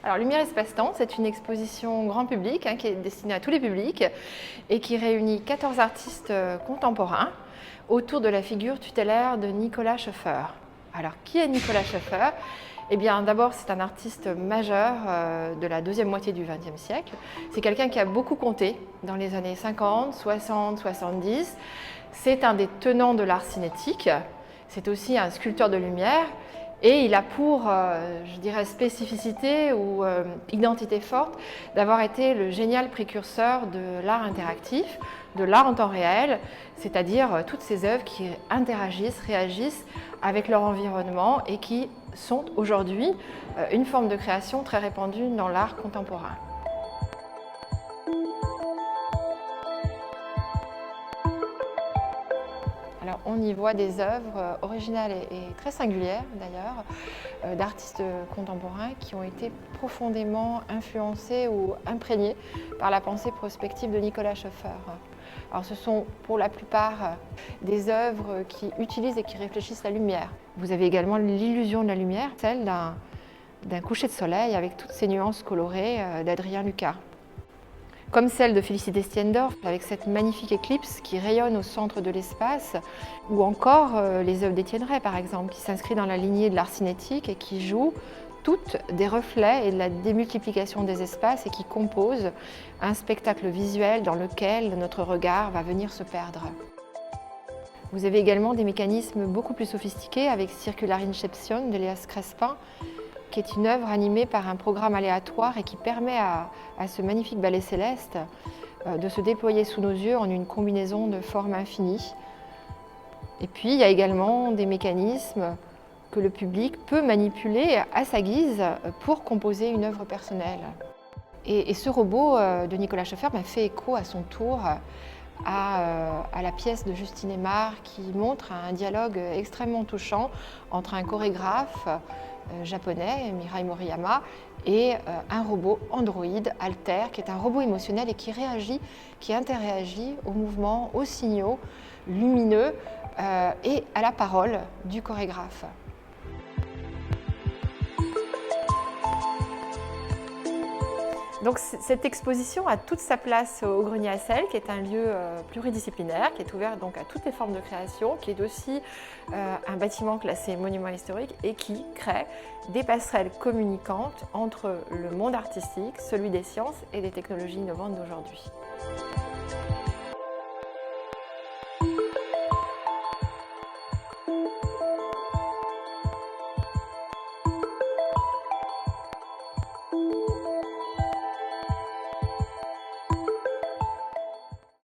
Alors Lumière Espace-Temps, c'est une exposition grand public qui est destinée à tous les publics et qui réunit 14 artistes contemporains autour de la figure tutélaire de Nicolas Schoeffer. Alors qui est Nicolas Schoeffer ? Eh bien d'abord c'est un artiste majeur de la deuxième moitié du XXe siècle. C'est quelqu'un qui a beaucoup compté dans les années 50, 60, 70. C'est un des tenants de l'art cinétique. C'est aussi un sculpteur de lumière. Et il a pour, je dirais, spécificité ou identité forte d'avoir été le génial précurseur de l'art interactif, de l'art en temps réel, c'est-à-dire toutes ces œuvres qui interagissent, réagissent avec leur environnement et qui sont aujourd'hui une forme de création très répandue dans l'art contemporain. Alors, on y voit des œuvres originales et très singulières d'ailleurs, d'artistes contemporains qui ont été profondément influencés ou imprégnés par la pensée prospective de Nicolas Schoeffer. Alors, ce sont pour la plupart des œuvres qui utilisent et qui réfléchissent la lumière. Vous avez également l'illusion de la lumière, celle d'un coucher de soleil avec toutes ces nuances colorées d'Adrien Lucas. Comme celle de Félicité Stiendorf, avec cette magnifique éclipse qui rayonne au centre de l'espace, ou encore les œuvres d'Étienne Rey, par exemple, qui s'inscrit dans la lignée de l'art cinétique et qui joue toutes des reflets et de la démultiplication des espaces et qui composent un spectacle visuel dans lequel notre regard va venir se perdre. Vous avez également des mécanismes beaucoup plus sophistiqués avec Circular Inception d'Elias Crespin, qui est une œuvre animée par un programme aléatoire et qui permet à ce magnifique ballet céleste de se déployer sous nos yeux en une combinaison de formes infinies. Et puis il y a également des mécanismes que le public peut manipuler à sa guise pour composer une œuvre personnelle. Et ce robot de Nicolas Schoeffer m'a fait écho à son tour à la pièce de Justine Aymar qui montre un dialogue extrêmement touchant entre un chorégraphe japonais, Mirai Moriyama, et un robot androïde, Alter, qui est un robot émotionnel et qui réagit, qui interagit aux mouvements, aux signaux lumineux et à la parole du chorégraphe. Donc cette exposition a toute sa place au Grenier à Sel, qui est un lieu pluridisciplinaire, qui est ouvert donc à toutes les formes de création, qui est aussi un bâtiment classé monument historique et qui crée des passerelles communicantes entre le monde artistique, celui des sciences et des technologies innovantes d'aujourd'hui.